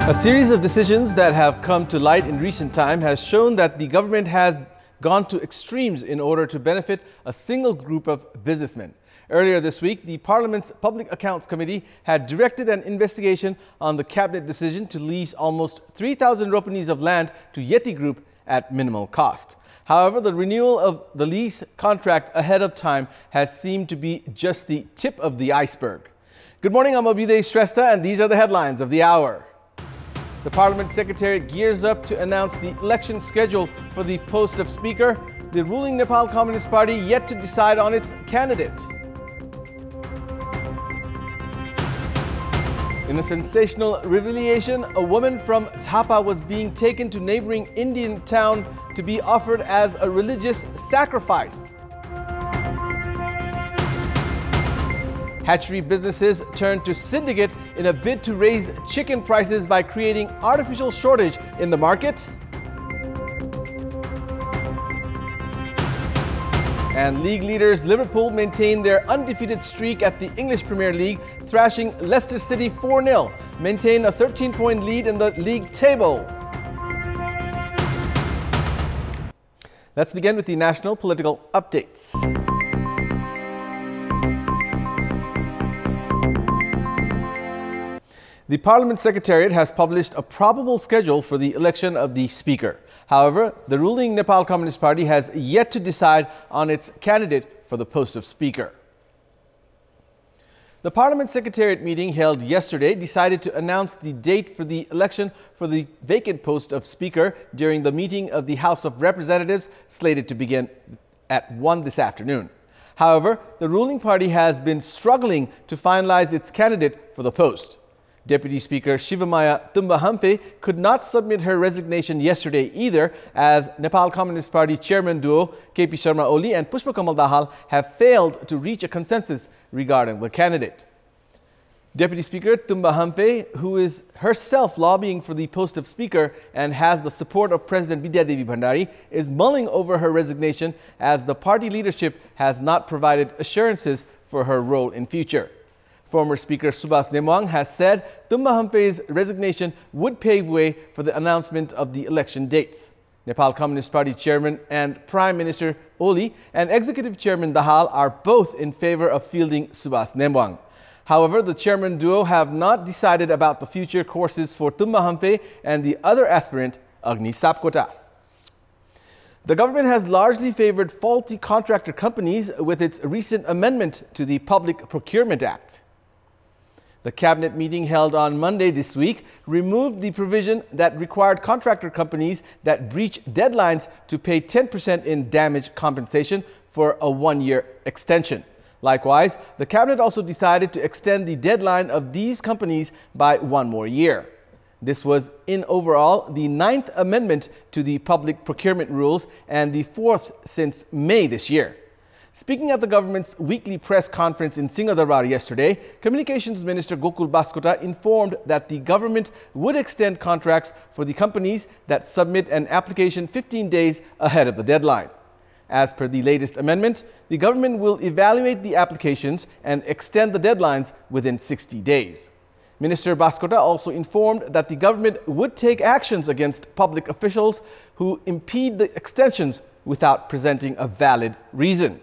A series of decisions that have come to light in recent time has shown that the government has gone to extremes in order to benefit a single group of businessmen. Earlier this week, the Parliament's Public Accounts Committee had directed an investigation on the cabinet decision to lease almost 3,000 ropenis of land to Yeti Group at minimal cost. However, the renewal of the lease contract ahead of time has seemed to be just the tip of the iceberg. Good morning, I'm Abhyuday Shrestha, and these are the headlines of the hour. The Parliament Secretariat gears up to announce the election schedule for the post of Speaker. The ruling Nepal Communist Party yet to decide on its candidate. In a sensational revelation, a woman from Thapa was being taken to neighboring Indian town to be offered as a religious sacrifice. Hatchery businesses turned to syndicate in a bid to raise chicken prices by creating artificial shortage in the market. And league leaders Liverpool maintain their undefeated streak at the English Premier League, thrashing Leicester City 4-0, maintain a 13-point lead in the league table. Let's begin with the national political updates. The Parliament Secretariat has published a probable schedule for the election of the Speaker. However, the ruling Nepal Communist Party has yet to decide on its candidate for the post of Speaker. The Parliament Secretariat meeting held yesterday decided to announce the date for the election for the vacant post of Speaker during the meeting of the House of Representatives slated to begin at 1 this afternoon. However, the ruling party has been struggling to finalize its candidate for the post. Deputy Speaker Shivamaya Tumbahampe could not submit her resignation yesterday either, as Nepal Communist Party chairman duo KP Sharma Oli and Pushpa Kamal Dahal have failed to reach a consensus regarding the candidate. Deputy Speaker Tumbahampe, who is herself lobbying for the post of Speaker and has the support of President Bidya Devi Bhandari, is mulling over her resignation as the party leadership has not provided assurances for her role in future. Former Speaker Subhas Nemwang has said Tumbahampe's resignation would pave way for the announcement of the election dates. Nepal Communist Party Chairman and Prime Minister Oli and Executive Chairman Dahal are both in favor of fielding Subhas Nemwang. However, the chairman duo have not decided about the future courses for Tumbahampe and the other aspirant, Agni Sapkota. The government has largely favored faulty contractor companies with its recent amendment to the Public Procurement Act. The cabinet meeting held on Monday this week removed the provision that required contractor companies that breach deadlines to pay 10% in damage compensation for a one-year extension. Likewise, the cabinet also decided to extend the deadline of these companies by one more year. This was, in overall, the 9th amendment to the public procurement rules and the 4th since May this year. Speaking at the government's weekly press conference in Singhdarbar yesterday, Communications Minister Gokul Baskota informed that the government would extend contracts for the companies that submit an application 15 days ahead of the deadline. As per the latest amendment, the government will evaluate the applications and extend the deadlines within 60 days. Minister Baskota also informed that the government would take actions against public officials who impede the extensions without presenting a valid reason.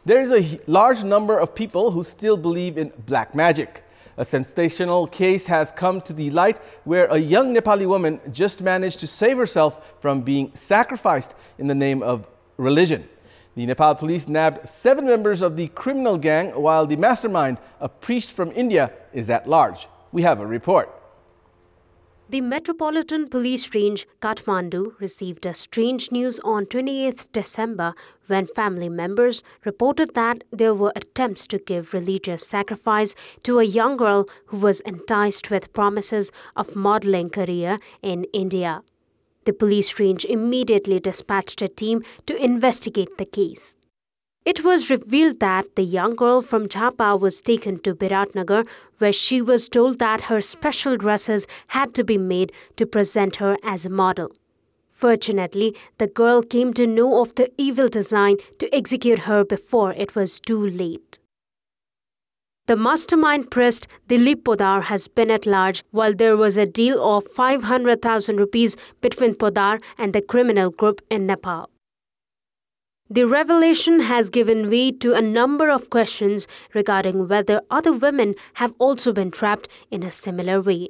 There is a large number of people who still believe in black magic. A sensational case has come to the light where a young Nepali woman just managed to save herself from being sacrificed in the name of religion. The Nepal police nabbed 7 members of the criminal gang, while the mastermind, a priest from India, is at large. We have a report. The Metropolitan Police Range, Kathmandu, received a strange news on 28th December when family members reported that there were attempts to give religious sacrifice to a young girl who was enticed with promises of modeling career in India. The police range immediately dispatched a team to investigate the case. It was revealed that the young girl from Jhapa was taken to Biratnagar, where she was told that her special dresses had to be made to present her as a model. Fortunately, the girl came to know of the evil design to execute her before it was too late. The mastermind priest Dilip Podar has been at large, while there was a deal of 500,000 rupees between Podar and the criminal group in Nepal. The revelation has given way to a number of questions regarding whether other women have also been trapped in a similar way.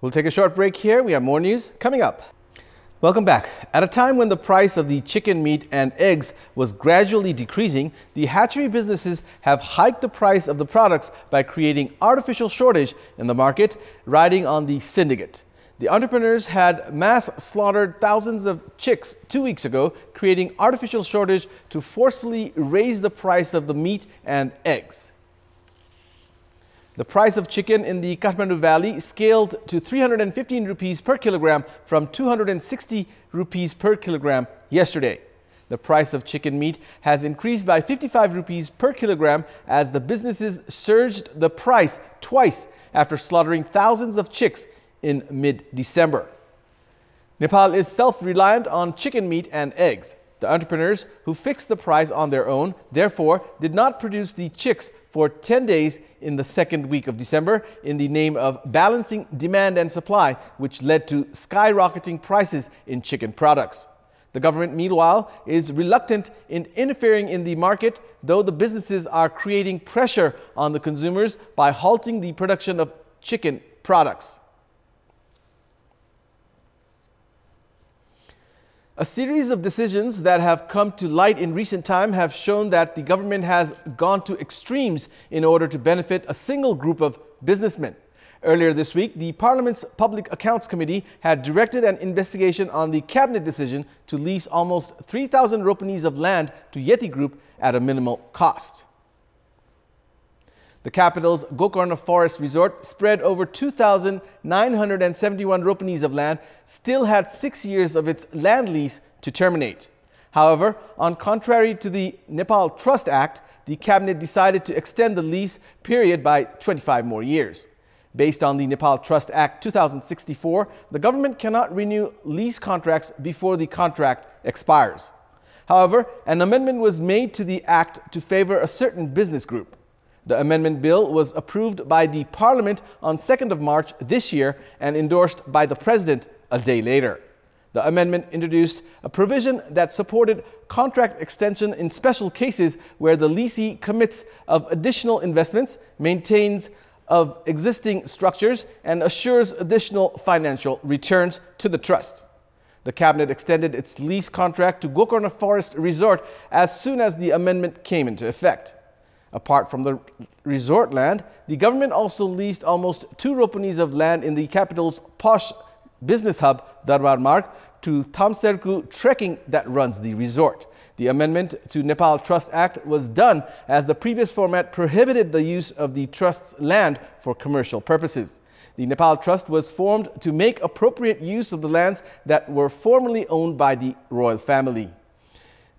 We'll take a short break here. We have more news coming up. Welcome back. At a time when the price of the chicken meat and eggs was gradually decreasing, the hatchery businesses have hiked the price of the products by creating artificial shortage in the market, riding on the syndicate. The entrepreneurs had mass slaughtered thousands of chicks 2 weeks ago, creating artificial shortage to forcefully raise the price of the meat and eggs. The price of chicken in the Kathmandu Valley scaled to 315 rupees per kilogram from 260 rupees per kilogram yesterday. The price of chicken meat has increased by 55 rupees per kilogram as the businesses surged the price twice after slaughtering thousands of chicks in mid-December. Nepal is self-reliant on chicken meat and eggs. The entrepreneurs who fixed the price on their own, therefore, did not produce the chicks for 10 days in the second week of December in the name of balancing demand and supply, which led to skyrocketing prices in chicken products. The government, meanwhile, is reluctant in interfering in the market, though the businesses are creating pressure on the consumers by halting the production of chicken products. A series of decisions that have come to light in recent time have shown that the government has gone to extremes in order to benefit a single group of businessmen. Earlier this week, the Parliament's Public Accounts Committee had directed an investigation on the cabinet decision to lease almost 3,000 ropenis of land to Yeti Group at a minimal cost. The capital's Gokarna Forest Resort, spread over 2,971 ropenis of land, still had 6 years of its land lease to terminate. However, on contrary to the Nepal Trust Act, the cabinet decided to extend the lease period by 25 more years. Based on the Nepal Trust Act 2064, the government cannot renew lease contracts before the contract expires. However, an amendment was made to the act to favor a certain business group. The amendment bill was approved by the Parliament on 2nd of March this year and endorsed by the President a day later. The amendment introduced a provision that supported contract extension in special cases where the leasee commits of additional investments, maintains of existing structures, and assures additional financial returns to the trust. The cabinet extended its lease contract to Gokarna Forest Resort as soon as the amendment came into effect. Apart from the resort land, the government also leased almost 2 ropenis of land in the capital's posh business hub, Darbar Marg, to Thamserku Trekking that runs the resort. The amendment to Nepal Trust Act was done as the previous format prohibited the use of the trust's land for commercial purposes. The Nepal Trust was formed to make appropriate use of the lands that were formerly owned by the royal family.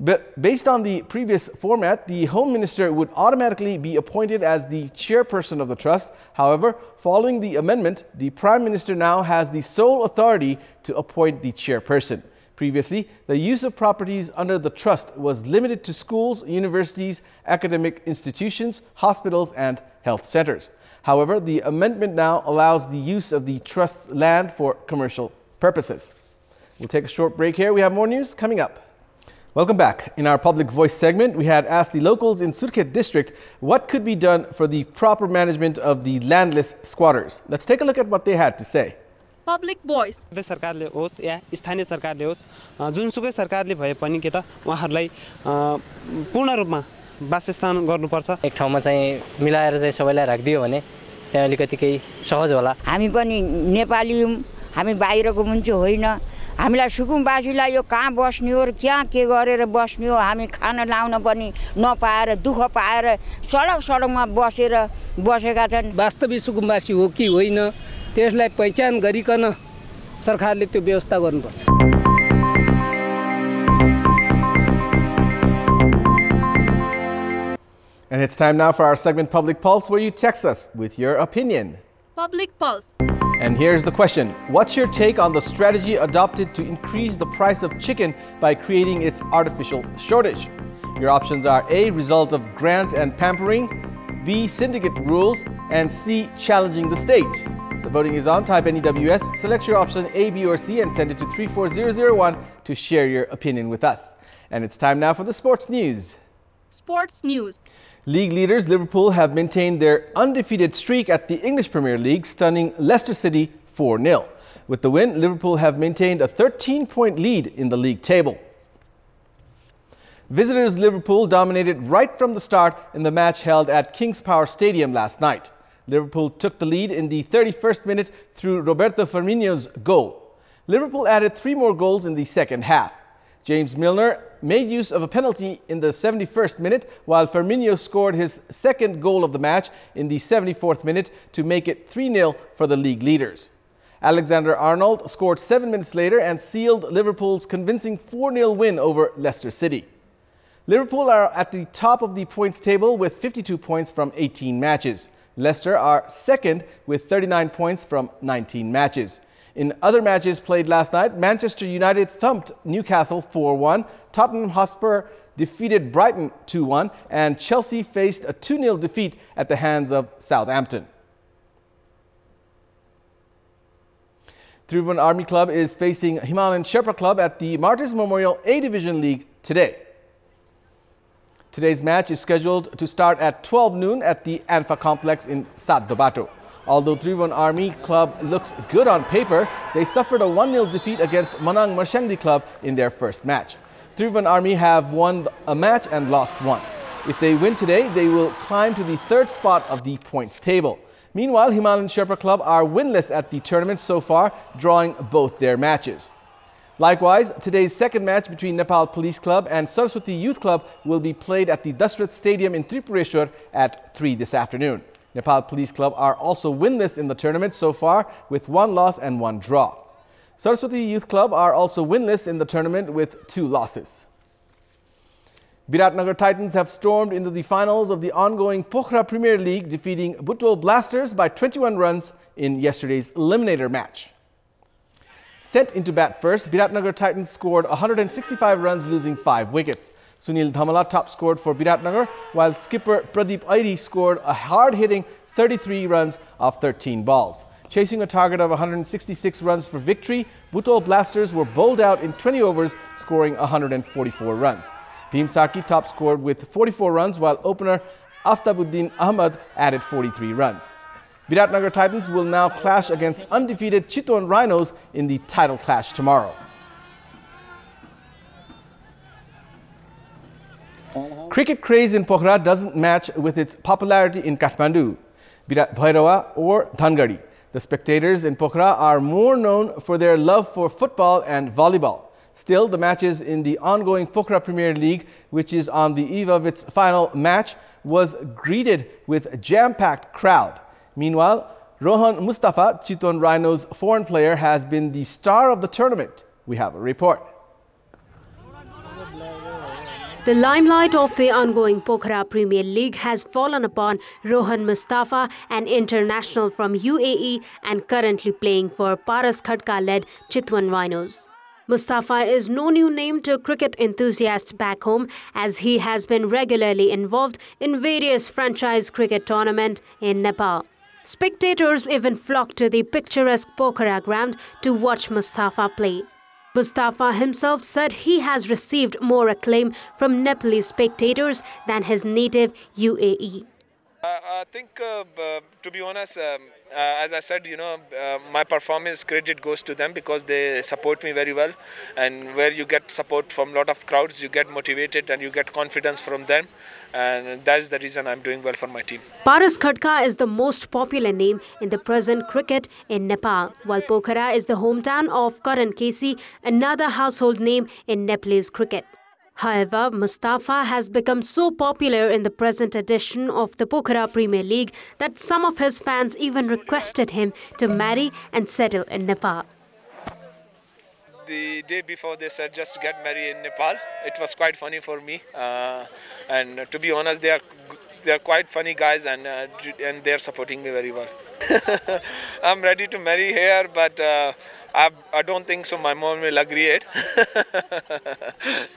But based on the previous format, the Home Minister would automatically be appointed as the chairperson of the trust. However, following the amendment, the Prime Minister now has the sole authority to appoint the chairperson. Previously, the use of properties under the trust was limited to schools, universities, academic institutions, hospitals, and health centers. However, the amendment now allows the use of the trust's land for commercial purposes. We'll take a short break here. We have more news coming up. Welcome back. In our Public Voice segment, we had asked the locals in Surkhet district what could be done for the proper management of the landless squatters. Let's take a look at what they had to say. Public Voice. सरकारले होस् या स्थानीय सरकारले होस् जुनसुकै सरकारले भए पनि के त उहाँहरुलाई पूर्ण रूपमा वासस्थान गर्नुपर्छ। एक ठाउँमा चाहिँ मिलाएर चाहिँ सबैलाई राख्दियो भने त्यहाँ अलिकति केही सहज होला। हामी पनि नेपाली हौं, हामी बाहिरको मान्छे होइन। हामीलाई सुकुमवासीलाई यो कहाँ बस्ने हो र क्या के गरेर बस्ने हो, हामी खाना लाउन पनि नपाएर दुख पाएर सडकमा बसेका छन्। वास्तविक सुकुमवासी हो कि होइन त्यसलाई पहिचान गरिकन सरकारले त्यो व्यवस्था गर्नुपर्छ। And it's time now for our segment Public Pulse, where you text us with your opinion. Public Pulse. And here's the question. What's your take on the strategy adopted to increase the price of chicken by creating its artificial shortage? Your options are A, result of grant and pampering, B, syndicate rules, and C, challenging the state. The voting is on. Type NEWS, select your option A, B, or C, and send it to 34001 to share your opinion with us. And it's time now for the sports news. Sports news. League leaders Liverpool have maintained their undefeated streak at the English Premier League, stunning Leicester City 4-0. With the win, Liverpool have maintained a 13-point lead in the league table. Visitors Liverpool dominated right from the start in the match held at King's Power Stadium last night. Liverpool took the lead in the 31st minute through Roberto Firmino's goal. Liverpool added 3 more goals in the second half. James Milner made use of a penalty in the 71st minute, while Firmino scored his second goal of the match in the 74th minute to make it 3-0 for the league leaders. Alexander-Arnold scored 7 minutes later and sealed Liverpool's convincing 4-0 win over Leicester City. Liverpool are at the top of the points table with 52 points from 18 matches. Leicester are second with 39 points from 19 matches. In other matches played last night, Manchester United thumped Newcastle 4-1, Tottenham Hotspur defeated Brighton 2-1, and Chelsea faced a 2-0 defeat at the hands of Southampton. Tribhuvan Army Club is facing Himalayan Sherpa Club at the Martyrs Memorial A-Division League today. Today's match is scheduled to start at 12 noon at the Anfa complex in Saddobato. Although Tribhuvan Army Club looks good on paper, they suffered a 1-0 defeat against Manang Marshandi Club in their first match. Tribhuvan Army have won a match and lost one. If they win today, they will climb to the 3rd spot of the points table. Meanwhile, Himalayan Sherpa Club are winless at the tournament so far, drawing both their matches. Likewise, today's second match between Nepal Police Club and Saraswati Youth Club will be played at the Dashrath Stadium in Tripureshwar at 3 this afternoon. Nepal Police Club are also winless in the tournament so far with 1 loss and 1 draw. Saraswati Youth Club are also winless in the tournament with 2 losses. Biratnagar Titans have stormed into the finals of the ongoing Pokhara Premier League, defeating Butwal Blasters by 21 runs in yesterday's eliminator match. Sent into bat first, Biratnagar Titans scored 165 runs, losing 5 wickets. Sunil Dhamala top scored for Biratnagar, while skipper Pradeep Airi scored a hard-hitting 33 runs off 13 balls. Chasing a target of 166 runs for victory, Butwal Blasters were bowled out in 20 overs, scoring 144 runs. Bhim Sarki top scored with 44 runs, while opener Aftabuddin Ahmad added 43 runs. Biratnagar Titans will now clash against undefeated Chitwan Rhinos in the title clash tomorrow. Cricket craze in Pokhara doesn't match with its popularity in Kathmandu, Bhairawa or Dhangari. The spectators in Pokhara are more known for their love for football and volleyball. Still, the matches in the ongoing Pokhara Premier League, which is on the eve of its final match, was greeted with a jam-packed crowd. Meanwhile, Rohan Mustafa, Chitwan Rhinos' foreign player, has been the star of the tournament. We have a report. The limelight of the ongoing Pokhara Premier League has fallen upon Rohan Mustafa, an international from UAE and currently playing for Paras Khadka-led Chitwan Rhinos. Mustafa is no new name to cricket enthusiasts back home, as he has been regularly involved in various franchise cricket tournaments in Nepal. Spectators even flocked to the picturesque Pokhara ground to watch Mustafa play. Mustafa himself said he has received more acclaim from Nepalese spectators than his native UAE. I think, to be honest, as I said, my performance credit goes to them because they support me very well. And where you get support from a lot of crowds, you get motivated and you get confidence from them. And that is the reason I'm doing well for my team. Paras Khadka is the most popular name in the present cricket in Nepal, while Pokhara is the hometown of Karan Kesi, another household name in Nepalese cricket. However, Mustafa has become so popular in the present edition of the Pokhara Premier League that some of his fans even requested him to marry and settle in Nepal. The day before they said just get married in Nepal, it was quite funny for me. And to be honest, they are quite funny guys and they are supporting me very well. I'm ready to marry here, but I don't think so my mom will agree it.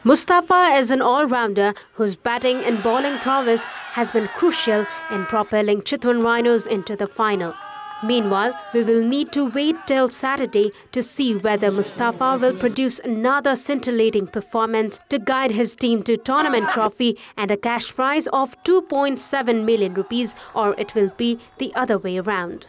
Mustafa is an all-rounder whose batting and bowling prowess has been crucial in propelling Chitwan Rhinos into the final. Meanwhile, we will need to wait till Saturday to see whether Mustafa will produce another scintillating performance to guide his team to tournament trophy and a cash prize of 2.7 million rupees, or it will be the other way around.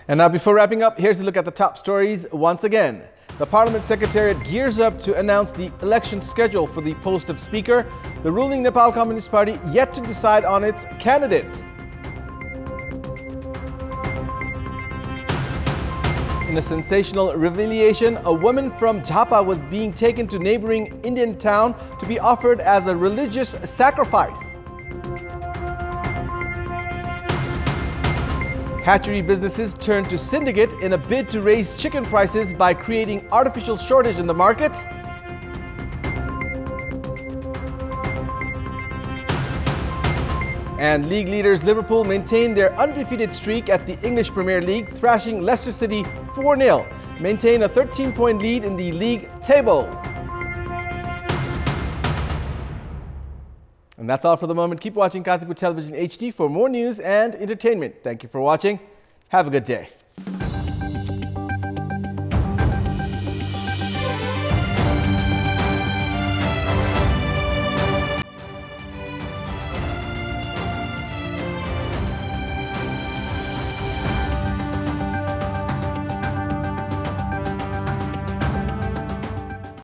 And now, before wrapping up, here's a look at the top stories once again. The Parliament Secretariat gears up to announce the election schedule for the post of Speaker. The ruling Nepal Communist Party yet to decide on its candidate. In a sensational revelation, a woman from Jhapa was being taken to neighboring Indian town to be offered as a religious sacrifice. Hatchery businesses turned to syndicate in a bid to raise chicken prices by creating artificial shortage in the market. And league leaders Liverpool maintain their undefeated streak at the English Premier League, thrashing Leicester City 4-0, maintain a 13-point lead in the league table. And that's all for the moment. Keep watching Kantipur Television HD for more news and entertainment. Thank you for watching. Have a good day.